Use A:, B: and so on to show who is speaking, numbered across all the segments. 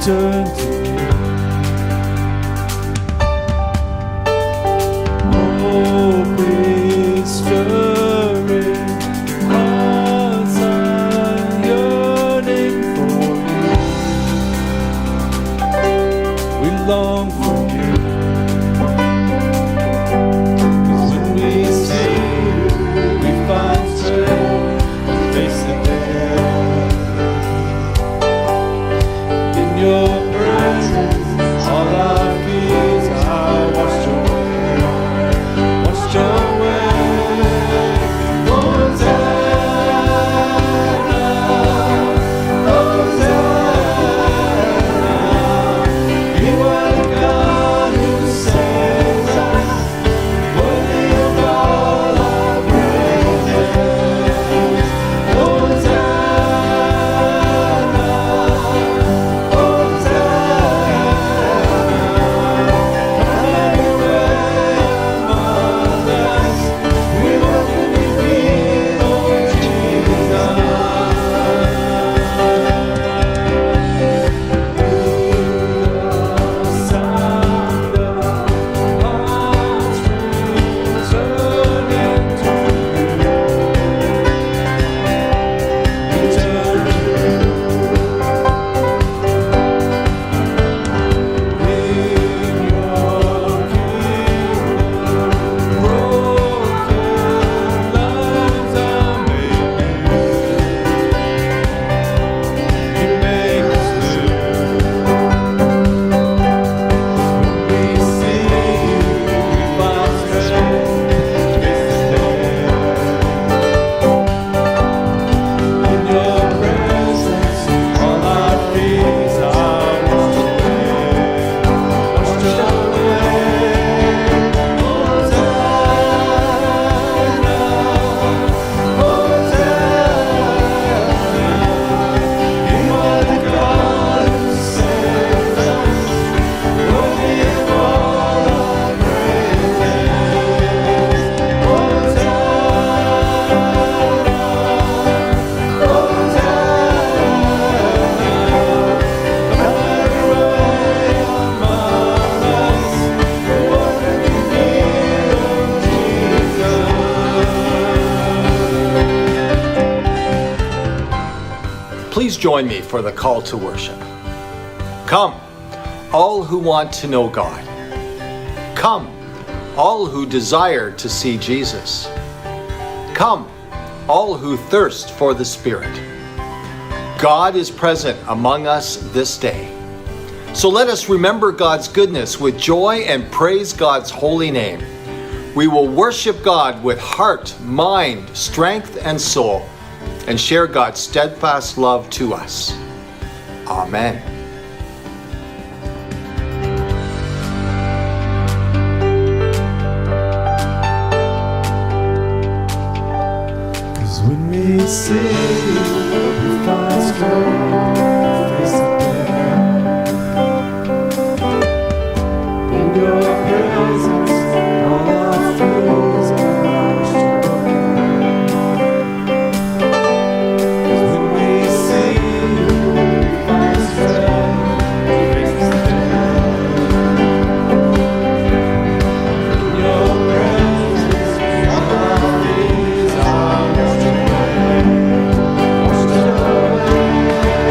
A: turn to you. Hope is stirring, hearts are yearning for you. We long for you. 'Cause when we see you, we find strength to face the day. In your presence, all our fears are washed away. Washed away. Hosanna, Hosanna. You are the God who saves us, worthy of all our praises. Hosanna, Hosanna. Have your way among us. We welcome you here, Lord Jesus. Sound of hearts returning to you. Return to you. In your kingdom, broken lives are made new. You make us new. We see you, we find strength to face the day. In your presence, all our fears are washed away. Washed away. Hosanna, Hosanna. You are the God who saves us, worthy of all our praises. Hosanna, Hosanna. Have your way among us. We welcome you here, Lord Jesus.
B: Please join me for the call to worship. Come, all who want to know God. Come, all who desire to see Jesus. Come, all who thirst for the Spirit. God is present among us this day. So let us remember God's goodness with joy and praise God's holy name. We will worship God with heart, mind, strength, and soul, and share God's steadfast love to us. Amen.
A: Cause when we see you, we find strength to face the day. In your presence, all our fears are washed away. 'Cause when we see you, we find strength to face the day. In your presence, all our fears are washed away. Washed away.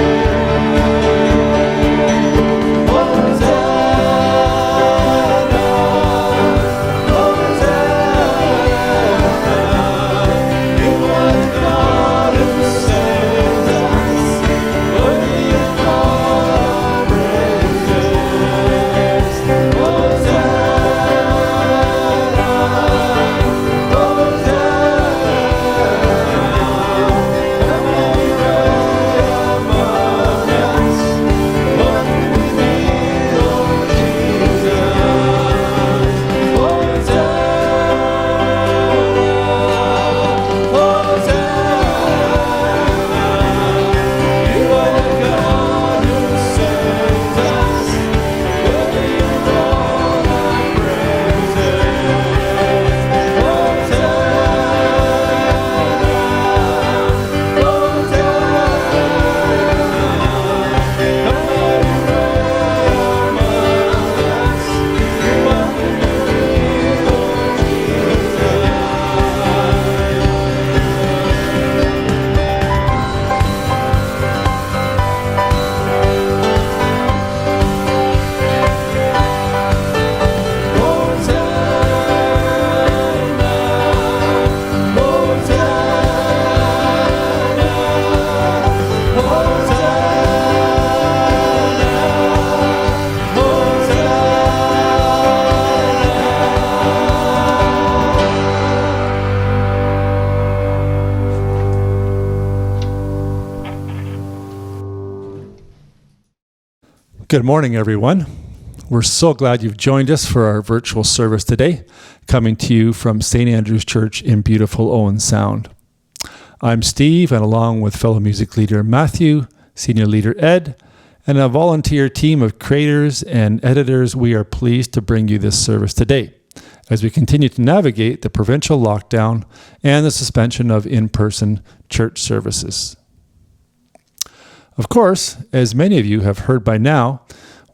A: Good morning, everyone. We're so glad you've joined us for our virtual service today, coming to you from St. Andrew's Church in beautiful Owen Sound. I'm Steve, and along with fellow music leader Matthew, senior leader Ed, and a volunteer team of creators and editors, we are pleased to bring you this service today as we continue to navigate the provincial lockdown and the suspension of in-person church services. Of course, as many of you have heard by now,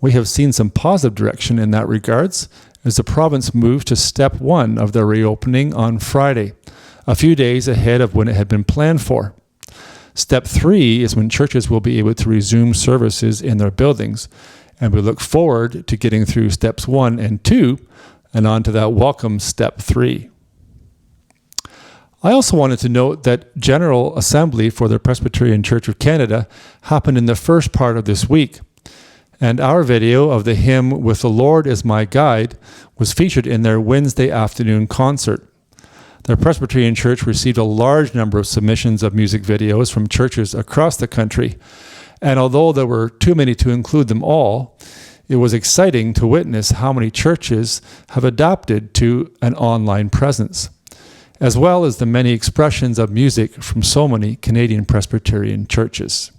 A: we have seen some positive direction in that regards as the province moved to step 1 of the reopening on Friday, a few days ahead of when it had been planned for. Step 3 is when churches will be able to resume services in their buildings, and we look forward to getting through steps 1 and 2 and on to that welcome step 3. I also wanted to note that General Assembly for the Presbyterian Church of Canada happened in the first part of this week, and our video of the hymn "With the Lord as My Guide" was featured in their Wednesday afternoon concert. The Presbyterian Church received a large number of submissions of music videos from churches across the country, and although there were too many to include them all, it was exciting to witness how many churches have adapted to an online presence, as well as the many expressions of music from so many Canadian Presbyterian churches.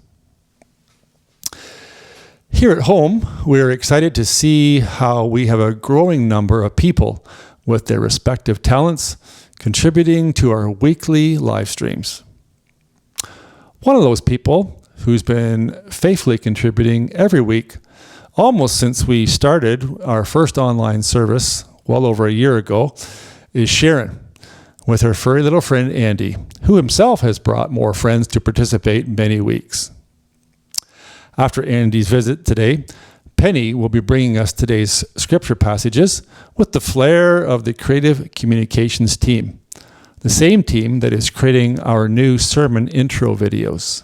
A: Here at home, we are excited to see how we have a growing number of people with their respective talents contributing to our weekly live streams. One of those people who's been faithfully contributing every week, almost since we started our first online service well over a year ago, is Sharon, with her furry little friend Andy, who himself has brought more friends to participate many weeks. After Andy's visit today, Penny will be bringing us today's scripture passages with the flair of the Creative Communications team, the same team that is creating our new sermon intro videos.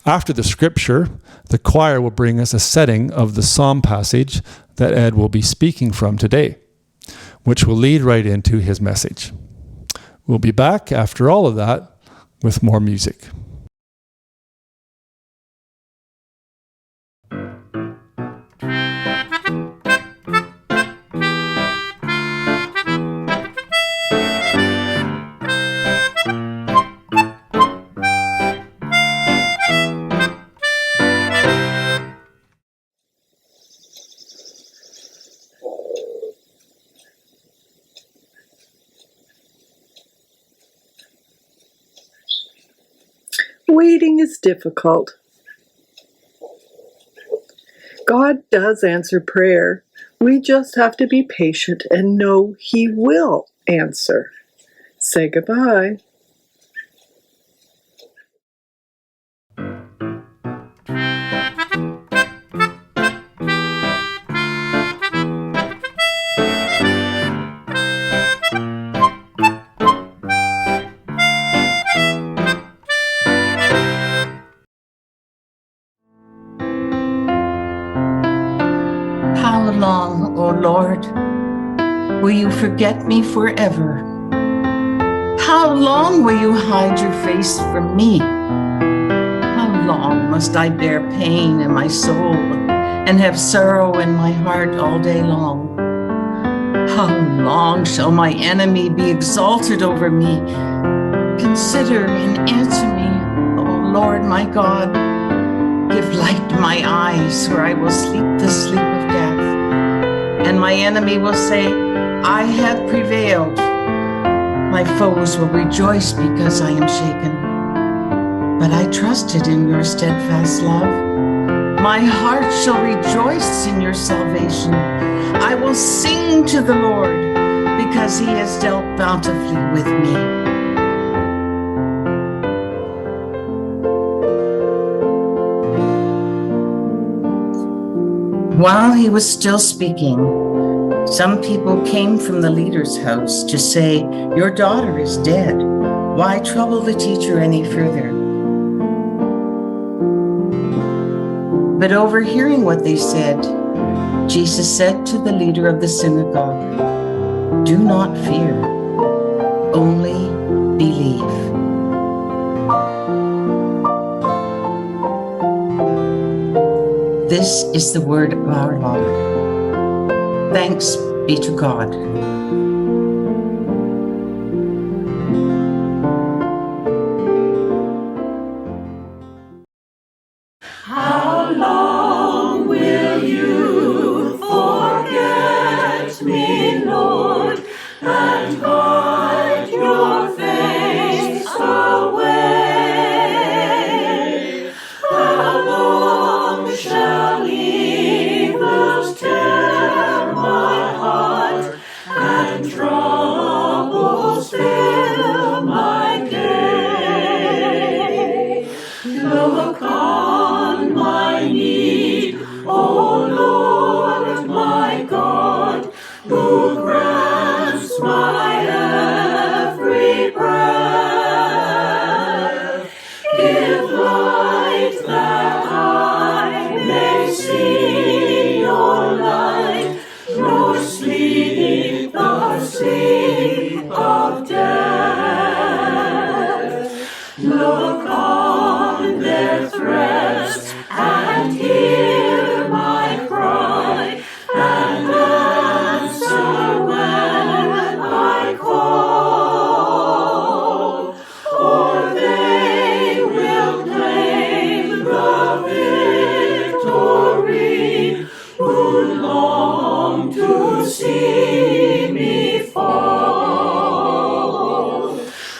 A: After the scripture, the choir will bring us a setting of the psalm passage that Ed will be speaking from today, which will lead right into his message. We'll be back after all of that with more music.
C: Waiting is difficult. God does answer prayer. We just have to be patient and know He will answer. Say goodbye.
D: How long, O Lord, will you forget me forever? How long will you hide your face from me? How long must I bear pain in my soul and have sorrow in my heart all day long? How long shall my enemy be exalted over me? Consider and answer me, O Lord my God. Give light to my eyes, or I will sleep the sleep of death. And my enemy will say, I have prevailed. My foes will rejoice because I am shaken. But I trusted in your steadfast love. My heart shall rejoice in your salvation. I will sing to the Lord because he has dealt bountifully with me. While he was still speaking, some people came from the leader's house to say, your daughter is dead. Why trouble the teacher any further? But overhearing what they said, Jesus said to the leader of the synagogue, do not fear, only believe. This is the word of our Lord. Thanks be to God.
E: How long will you forget me, Lord, and hide your face away? How long shall evils tear my heart and troubles fill my day? Look on my need, O Lord my God, who grants my every breath. Give light that I may see your light, nor sleep the sleep of death. Look on their threats and hear my cry, and answer when I call, or they will claim the victory who long to see me fall.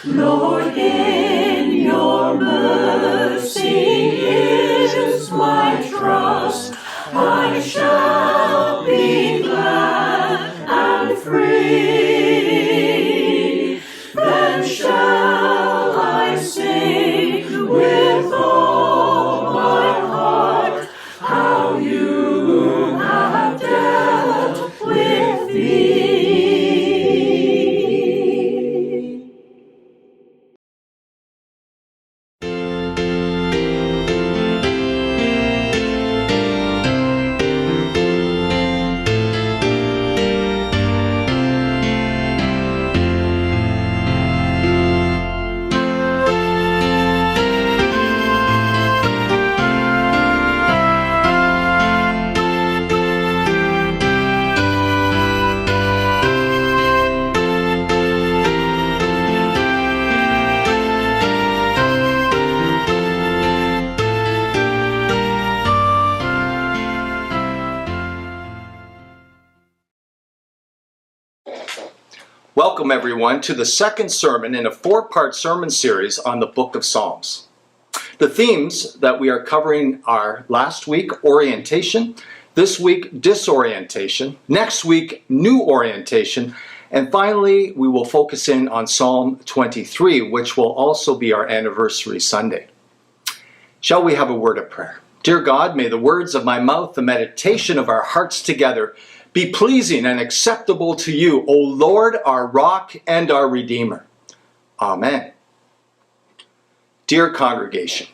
E: Lord, in your mercy is my trust. I shall be glad and free. Then shall I sing with all my heart how you have dealt with me.
B: Welcome, everyone, to the second sermon in a four-part sermon series on the book of Psalms. The themes that we are covering are last week, orientation, this week, disorientation, next week, new orientation, and finally, we will focus in on Psalm 23, which will also be our anniversary Sunday. Shall we have a word of prayer? Dear God, may the words of my mouth, the meditation of our hearts together, be pleasing and acceptable to you, O Lord, our rock and our Redeemer. Amen. Dear congregation,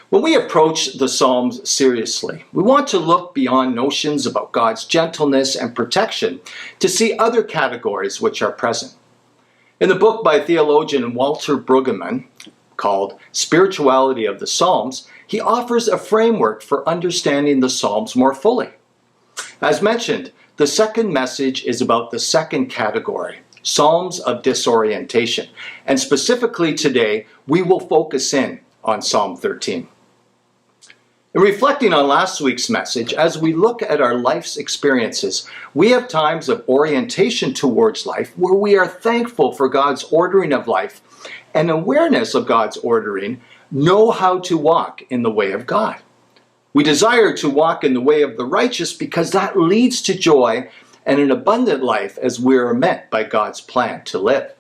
B: when we approach the Psalms seriously, we want to look beyond notions about God's gentleness and protection to see other categories which are present. In the book by theologian Walter Brueggemann, called Spirituality of the Psalms, he offers a framework for understanding the Psalms more fully. As mentioned, the second message is about the second category, Psalms of disorientation. And specifically today, we will focus in on Psalm 13. In reflecting on last week's message, as we look at our life's experiences, we have times of orientation towards life where we are thankful for God's ordering of life and awareness of God's ordering, know how to walk in the way of God. We desire to walk in the way of the righteous because that leads to joy and an abundant life as we are meant by God's plan to live.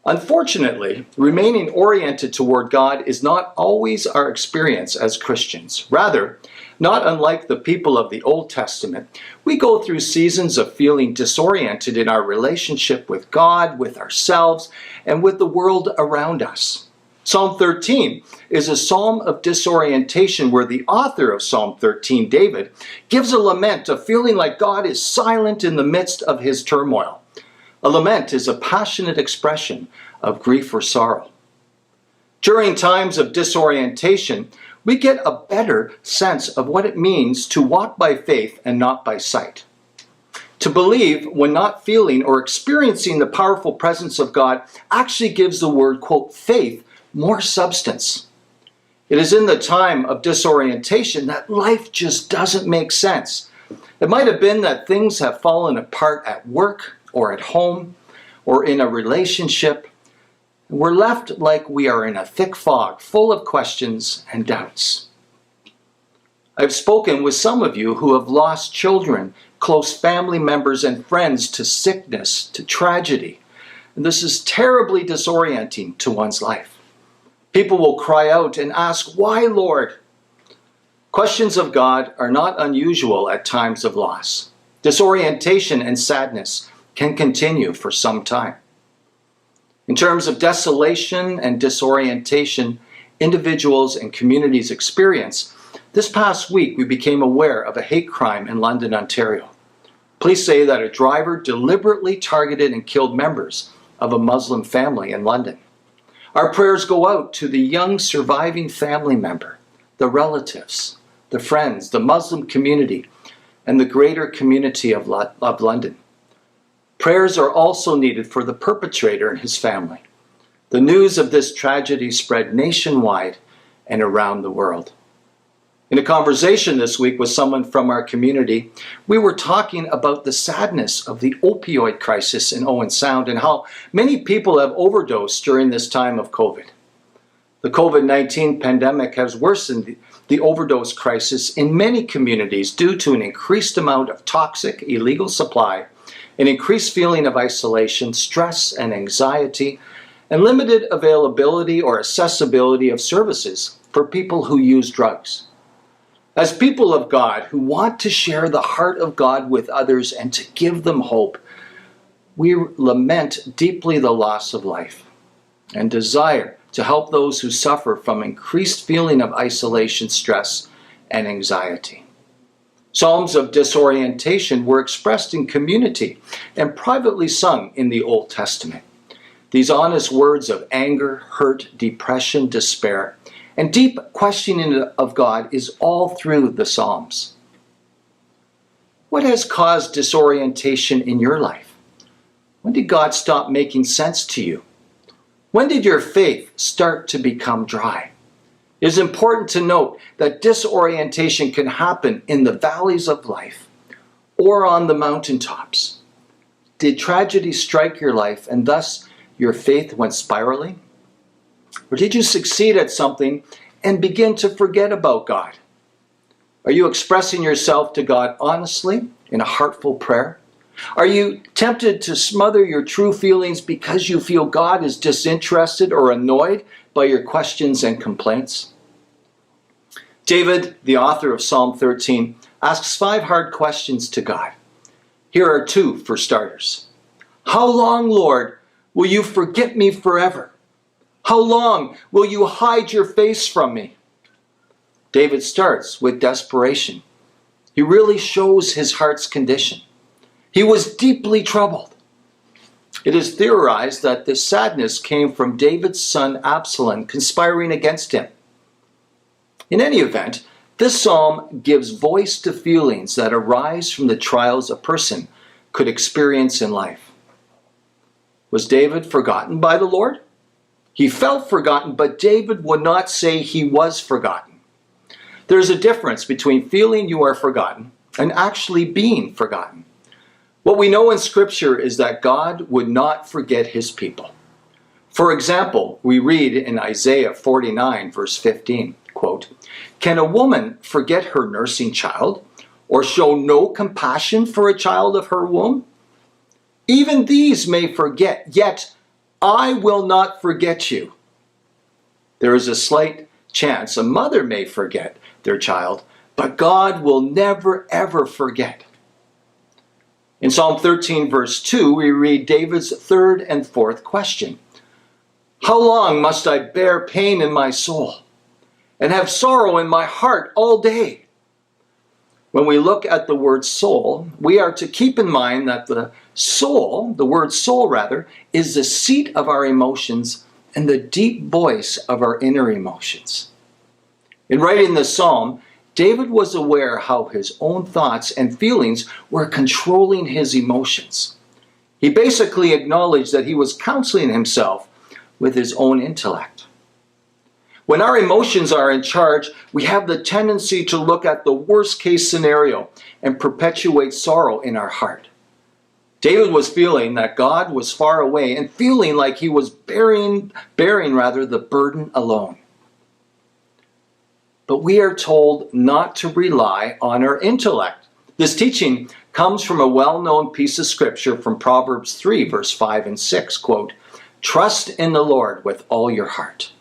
B: Unfortunately, remaining oriented toward God is not always our experience as Christians. Rather, not unlike the people of the Old Testament, we go through seasons of feeling disoriented in our relationship with God, with ourselves, and with the world around us. Psalm 13 is a psalm of disorientation where the author of Psalm 13, David, gives a lament of feeling like God is silent in the midst of his turmoil. A lament is a passionate expression of grief or sorrow. During times of disorientation, we get a better sense of what it means to walk by faith and not by sight. To believe when not feeling or experiencing the powerful presence of God actually gives the word, quote, faith more substance. It is in the time of disorientation that life just doesn't make sense. It might have been that things have fallen apart at work or at home or in a relationship. We're left like we are in a thick fog full of questions and doubts. I've spoken with some of you who have lost children, close family members and friends to sickness, to tragedy. And this is terribly disorienting to one's life. People will cry out and ask, "Why, Lord?" Questions of God are not unusual at times of loss. Disorientation and sadness can continue for some time. In terms of desolation and disorientation individuals and communities experience, this past week we became aware of a hate crime in London, Ontario. Police say that a driver deliberately targeted and killed members of a Muslim family in London. Our prayers go out to the young surviving family member, the relatives, the friends, the Muslim community, and the greater community of London. Prayers are also needed for the perpetrator and his family. The news of this tragedy spread nationwide and around the world. In a conversation this week with someone from our community, we were talking about the sadness of the opioid crisis in Owen Sound and how many people have overdosed during this time of COVID. The COVID-19 pandemic has worsened the overdose crisis in many communities due to an increased amount of toxic, illegal supply, an increased feeling of isolation, stress and anxiety, and limited availability or accessibility of services for people who use drugs. As people of God who want to share the heart of God with others and to give them hope, we lament deeply the loss of life and desire to help those who suffer from increased feeling of isolation, stress, and anxiety. Psalms of disorientation were expressed in community and privately sung in the Old Testament. These honest words of anger, hurt, depression, despair, and deep questioning of God is all through the Psalms. What has caused disorientation in your life? When did God stop making sense to you? When did your faith start to become dry? It is important to note that disorientation can happen in the valleys of life or on the mountaintops. Did tragedy strike your life and thus your faith went spiraling? Or did you succeed at something and begin to forget about God? Are you expressing yourself to God honestly in a heartful prayer? Are you tempted to smother your true feelings because you feel God is disinterested or annoyed by your questions and complaints? David, the author of Psalm 13, asks 5 hard questions to God. Here are 2 for starters. How long, Lord, will you forget me forever? How long will you hide your face from me? David starts with desperation. He really shows his heart's condition. He was deeply troubled. It is theorized that this sadness came from David's son Absalom conspiring against him. In any event, this psalm gives voice to feelings that arise from the trials a person could experience in life. Was David forgotten by the Lord? He felt forgotten, but David would not say he was forgotten. There's a difference between feeling you are forgotten and actually being forgotten. What we know in Scripture is that God would not forget his people. For example, we read in Isaiah 49, verse 15, quote, "Can a woman forget her nursing child, or show no compassion for a child of her womb? Even these may forget, yet I will not forget you." There is a slight chance a mother may forget their child, but God will never ever forget. In Psalm 13, verse 2, we read David's 3rd and 4th question. How long must I bear pain in my soul and have sorrow in my heart all day? When we look at the word soul, we are to keep in mind that the word soul rather, is the seat of our emotions and the deep voice of our inner emotions. In writing this psalm, David was aware how his own thoughts and feelings were controlling his emotions. He basically acknowledged that he was counseling himself with his own intellect. When our emotions are in charge, we have the tendency to look at the worst case scenario and perpetuate sorrow in our heart. David was feeling that God was far away and feeling like he was bearing the burden alone. But we are told not to rely on our intellect. This teaching comes from a well-known piece of scripture from Proverbs 3, verse 5 and 6, quote, "Trust in the Lord with all your heart,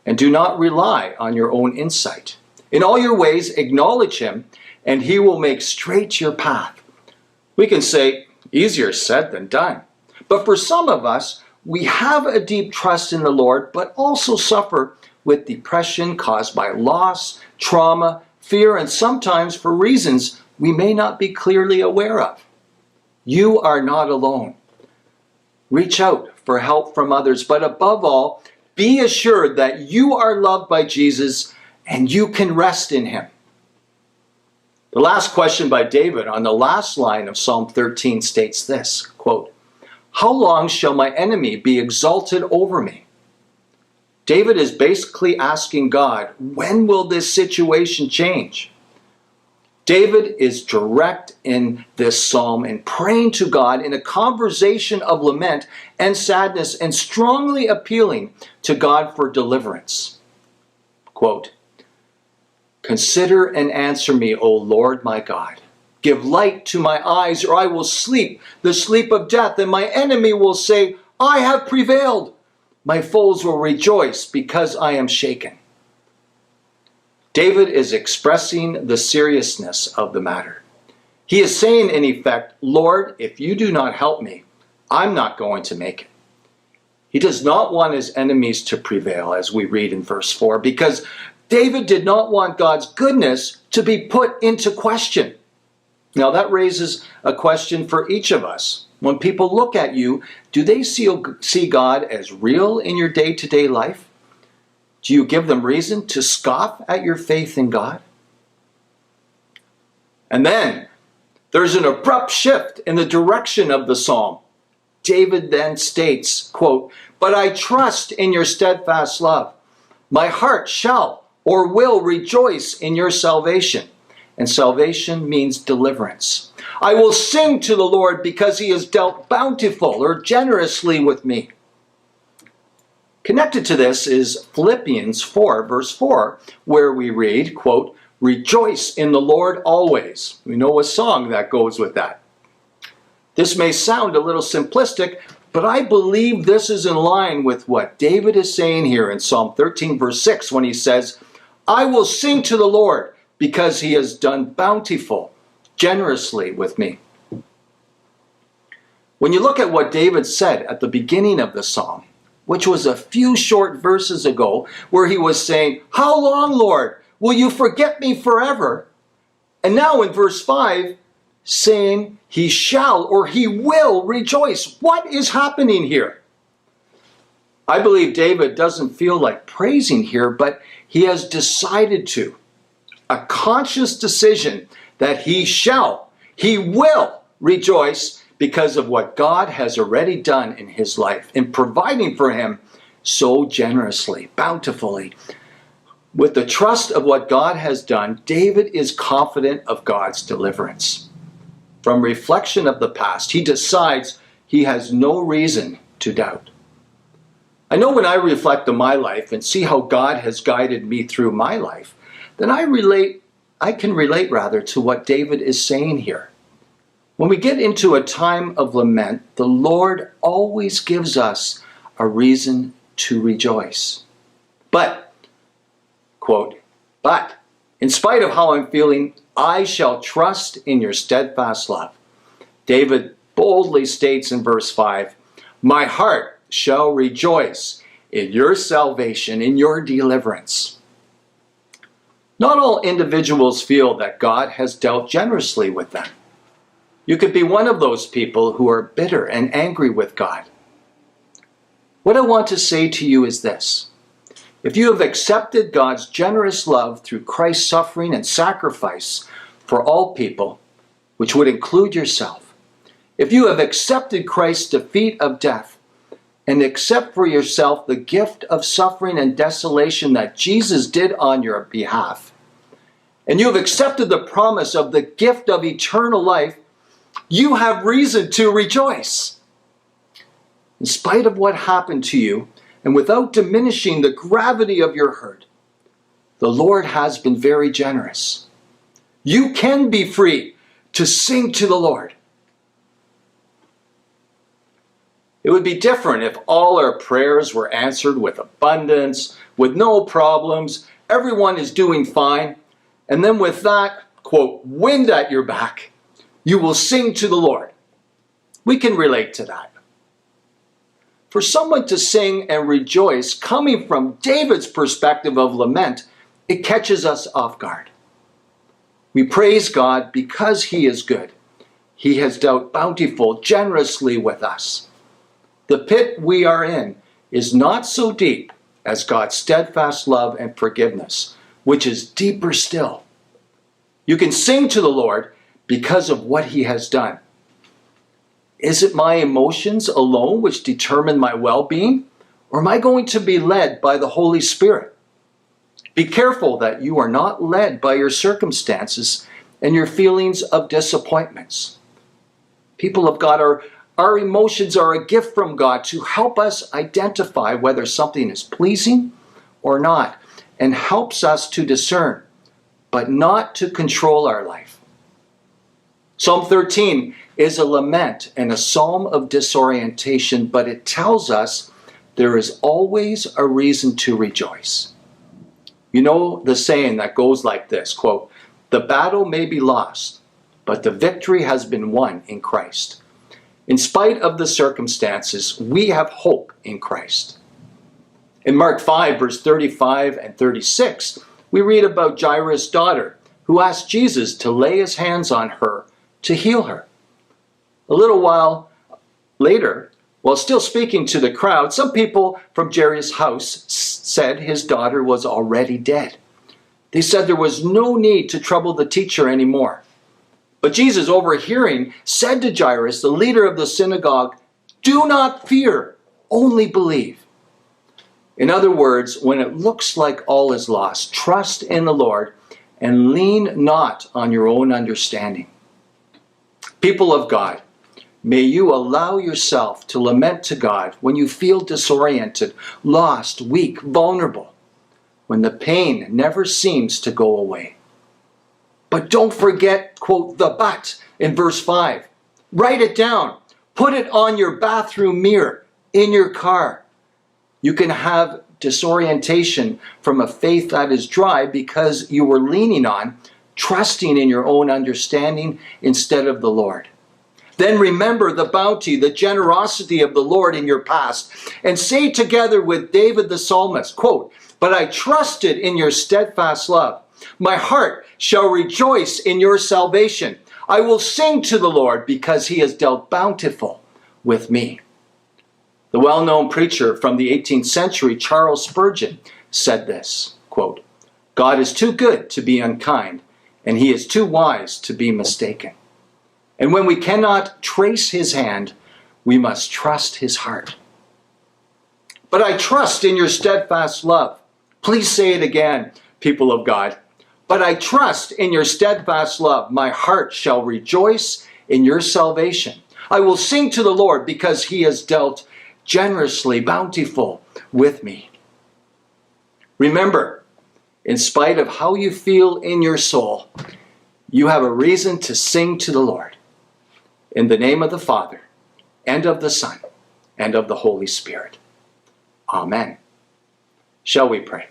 B: and do not rely on your own insight. In all your ways acknowledge him, and he will make straight your path." We can say, easier said than done. But for some of us, we have a deep trust in the Lord, but also suffer with depression caused by loss, trauma, fear, and sometimes for reasons we may not be clearly aware of. You are not alone. Reach out for help from others, but above all, be assured that you are loved by Jesus and you can rest in him. The last question by David on the last line of Psalm 13 states this, quote, "How long shall my enemy be exalted over me?" David is basically asking God, when will this situation change? David is direct in this psalm and praying to God in a conversation of lament and sadness and strongly appealing to God for deliverance. Quote, "Consider and answer me, O Lord my God. Give light to my eyes, or I will sleep the sleep of death, and my enemy will say, I have prevailed. My foes will rejoice because I am shaken." David is expressing the seriousness of the matter. He is saying, in effect, Lord, if you do not help me, I'm not going to make it. He does not want his enemies to prevail, as we read in verse 4, because David did not want God's goodness to be put into question. Now that raises a question for each of us. When people look at you, do they see God as real in your day-to-day life? Do you give them reason to scoff at your faith in God? And then there's an abrupt shift in the direction of the psalm. David then states, quote, "But I trust in your steadfast love. My heart shall or will rejoice in your salvation." And salvation means deliverance. "I will sing to the Lord because he has dealt bountiful or generously with me." Connected to this is Philippians 4, verse 4, where we read, quote, "Rejoice in the Lord always." We know a song that goes with that. This may sound a little simplistic, but I believe this is in line with what David is saying here in Psalm 13, verse 6, when he says, "I will sing to the Lord because he has done bountiful, generously with me." When you look at what David said at the beginning of the psalm, which was a few short verses ago, where he was saying, "How long, Lord, will you forget me forever?" And now in verse 5, saying, "He shall or he will rejoice." What is happening here? I believe David doesn't feel like praising here, but he has decided to. A conscious decision that he will rejoice because of what God has already done in his life in providing for him so generously, bountifully. With the trust of what God has done, David is confident of God's deliverance. From reflection of the past, he decides he has no reason to doubt. I know when I reflect on my life and see how God has guided me through my life, then I can relate to what David is saying here. When we get into a time of lament, the Lord always gives us a reason to rejoice. But, quote, "But in spite of how I'm feeling, I shall trust in your steadfast love." David boldly states in verse 5, "My heart shall rejoice in your salvation, in your deliverance." Not all individuals feel that God has dealt generously with them. You could be one of those people who are bitter and angry with God. What I want to say to you is this: If you have accepted God's generous love through Christ's suffering and sacrifice for all people, which would include yourself, if you have accepted Christ's defeat of death and accept for yourself the gift of suffering and desolation that Jesus did on your behalf, and you have accepted the promise of the gift of eternal life, you have reason to rejoice. In spite of what happened to you, and without diminishing the gravity of your hurt, the Lord has been very generous. You can be free to sing to the Lord. It would be different if all our prayers were answered with abundance, with no problems, everyone is doing fine, and then with that, quote, wind at your back, you will sing to the Lord. We can relate to that. For someone to sing and rejoice, coming from David's perspective of lament, it catches us off guard. We praise God because He is good. He has dealt bountiful, generously with us. The pit we are in is not so deep as God's steadfast love and forgiveness, which is deeper still. You can sing to the Lord because of what He has done. Is it my emotions alone which determine my well-being, or am I going to be led by the Holy Spirit? Be careful that you are not led by your circumstances and your feelings of disappointments. People of God, our emotions are a gift from God to help us identify whether something is pleasing or not, and helps us to discern, but not to control our life. Psalm 13 is a lament and a psalm of disorientation, but it tells us there is always a reason to rejoice. You know the saying that goes like this, quote, "The battle may be lost, but the victory has been won in Christ." In spite of the circumstances, we have hope in Christ. In Mark 5, verse 35 and 36, we read about Jairus' daughter, who asked Jesus to lay his hands on her to heal her. A little while later, while still speaking to the crowd, some people from Jairus' house said his daughter was already dead. They said there was no need to trouble the teacher anymore. But Jesus, overhearing, said to Jairus, the leader of the synagogue, "Do not fear, only believe." In other words, when it looks like all is lost, trust in the Lord and lean not on your own understanding. People of God, may you allow yourself to lament to God when you feel disoriented, lost, weak, vulnerable, when the pain never seems to go away. But don't forget, quote, the but in verse 5. Write it down. Put it on your bathroom mirror, in your car. You can have disorientation from a faith that is dry because you were leaning on, trusting in your own understanding instead of the Lord. Then remember the bounty, the generosity of the Lord in your past, and say together with David the psalmist, quote, "But I trusted in your steadfast love. My heart shall rejoice in your salvation. I will sing to the Lord because He has dealt bountiful with me." The well-known preacher from the 18th century, Charles Spurgeon, said this, quote, "God is too good to be unkind, and He is too wise to be mistaken. And when we cannot trace His hand, we must trust His heart." But I trust in your steadfast love. Please say it again, people of God. But I trust in your steadfast love. My heart shall rejoice in your salvation. I will sing to the Lord because He has dealt generously, bountiful with me. Remember, in spite of how you feel in your soul, you have a reason to sing to the Lord. In the name of the Father, and of the Son, and of the Holy Spirit. Amen. Shall we pray?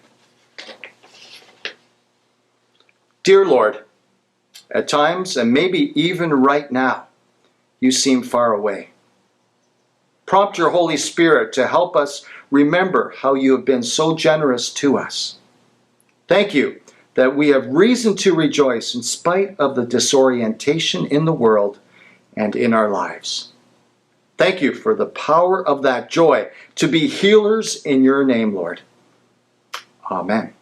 B: Dear Lord, at times, and maybe even right now, you seem far away. Prompt your Holy Spirit to help us remember how you have been so generous to us. Thank you that we have reason to rejoice in spite of the disorientation in the world and in our lives. Thank you for the power of that joy to be healers in your name, Lord. Amen.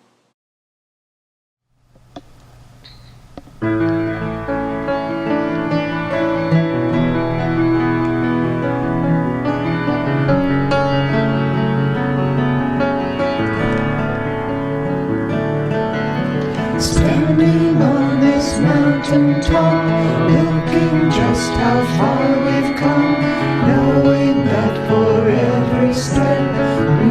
E: Standing on this mountain top, looking just how far we've come, knowing that for every step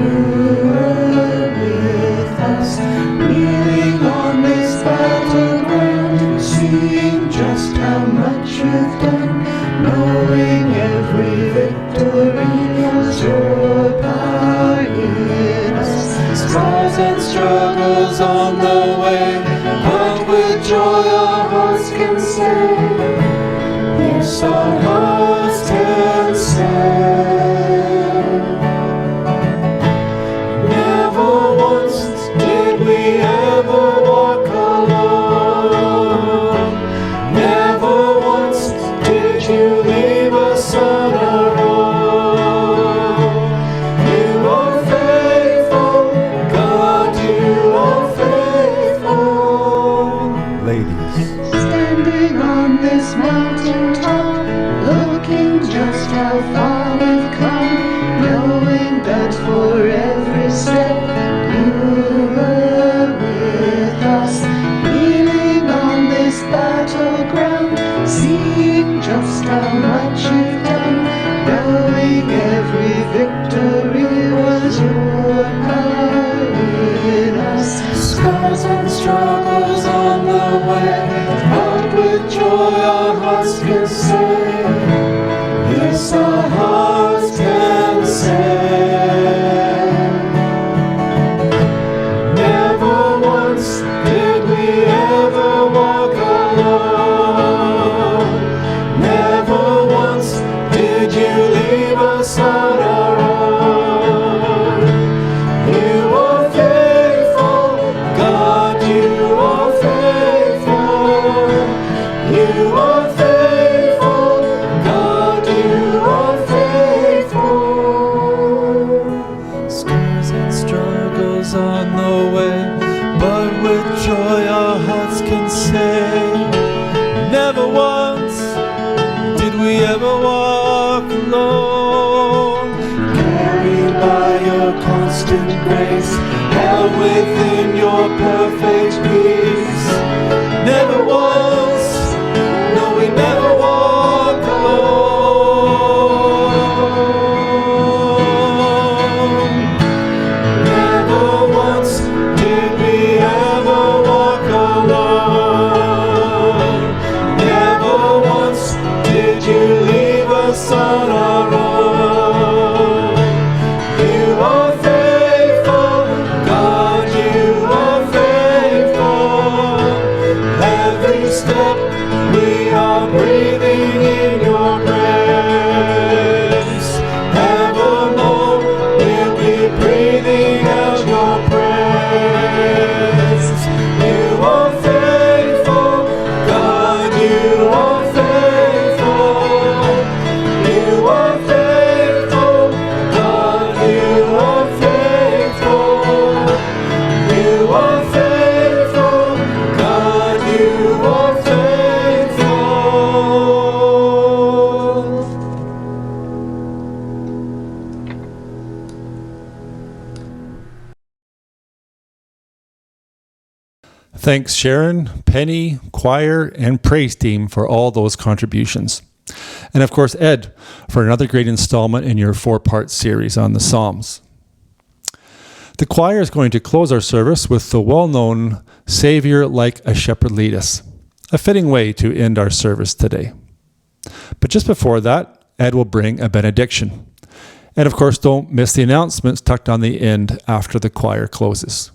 E: you were with us, kneeling on this battleground, seeing just how much you've done, knowing every victory was your power in us. Scars and struggles on the way, but with joy our hearts can say, yes, our hearts can say. Never once did we ever walk alone. Never once did you leave us on our own. You are faithful, God, you are faithful.
B: Ladies.
E: Standing on this mountain top, looking just how far we've come, knowing that for every step you were with us, kneeling on this battleground, seeing just how much you've done, knowing every victory was your power in us. Scars and struggles on the way, but with joy our hearts can say, yes, our hearts can say. Never once did we ever walk alone. Never once did you leave us on our own. You are faithful, God, you are faithful. You are faithful, God, you are faithful. Scars and struggles on the way, but with joy our hearts can say, never once did we ever walk alone. Carried by your constant grace, held within your perfect peace. Never once, no, we never walk alone. Never once did we ever walk alone. Never once did you leave us on our own. You are faithful, God, you are faithful. Every step we are breathing in your grace. Evermore we'll be breathing out your praise. You are faithful, God, you are faithful. You are faithful, God, you are faithful. You are faithful, God, you are faithful.
A: Thanks, Sharon, Penny, choir, and praise team for all those contributions. And of course, Ed, for another great installment in your 4-part series on the Psalms. The choir is going to close our service with the well-known Savior Like a Shepherd Lead Us, a fitting way to end our service today. But just before that, Ed will bring a benediction. And of course, don't miss the announcements tucked on the end after the choir closes.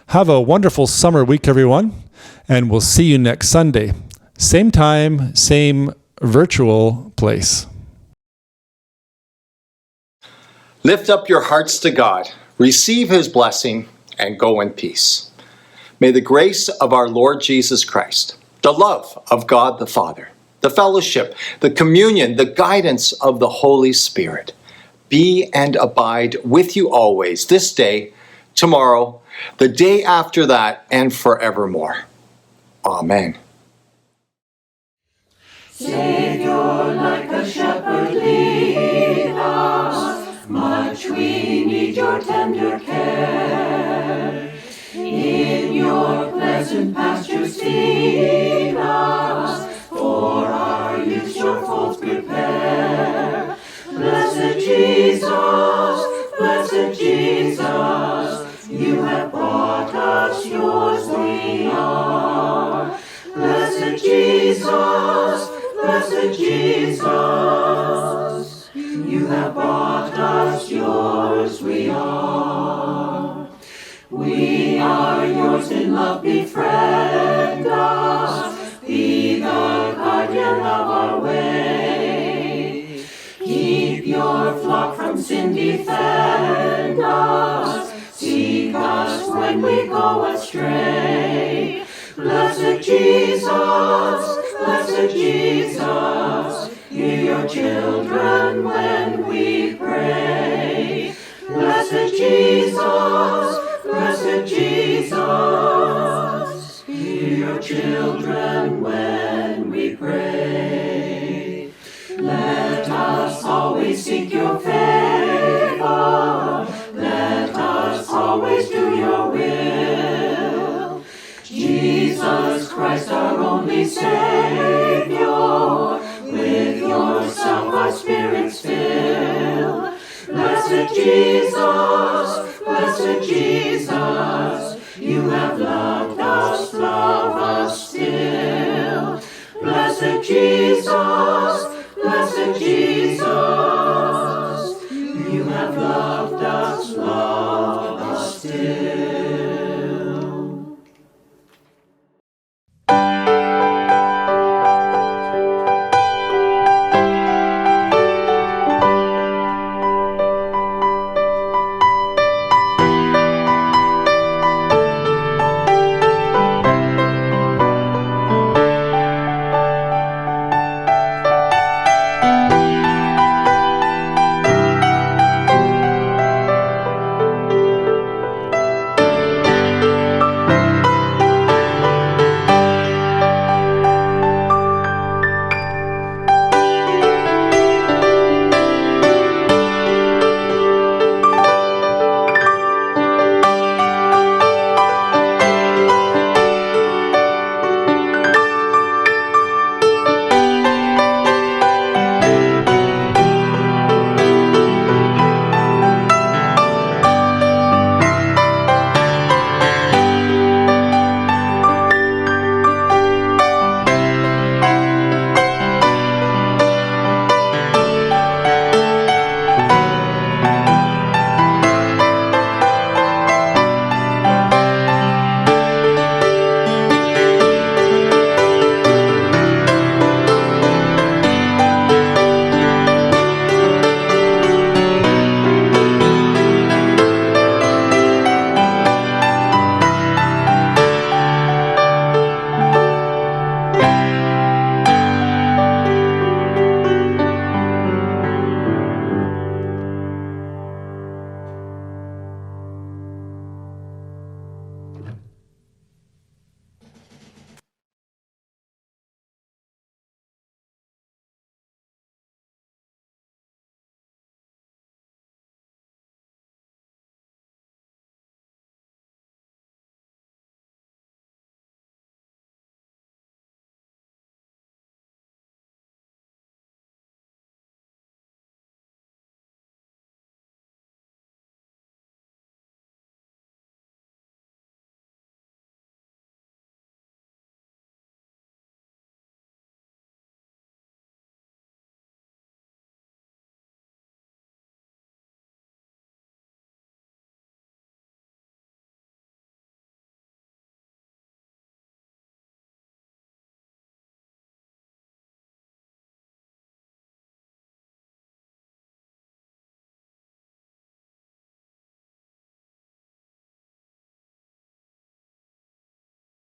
A: Have a wonderful summer week, everyone, and we'll see you next Sunday. Same time, same virtual place.
B: Lift up your hearts to God, receive his blessing, and go in peace. May the grace of our Lord Jesus Christ, the love of God the Father, the fellowship, the communion, the guidance of the Holy Spirit be and abide with you always, this day tomorrow, the day after that, and forevermore. Amen.
E: Savior, like a shepherd, lead us. Much we need your tender care. In your pleasant pastures feed us. For our use your folds prepare. Blessed Jesus, you have brought us, yours we are. Blessed Jesus, you have brought us, yours we are. We are yours in love, befriend us, be the guardian of our way. Keep your flock from sin, defend us, seek us when we go astray. Blessed Jesus, hear your children when we pray. Blessed Jesus, hear your children when we pray. Let us always seek your favor, let us always do your will. Jesus Christ, our only Savior, with yourself our spirits fill. Blessed Jesus, you have loved us, love us still. Blessed Jesus, you have loved us, love us still.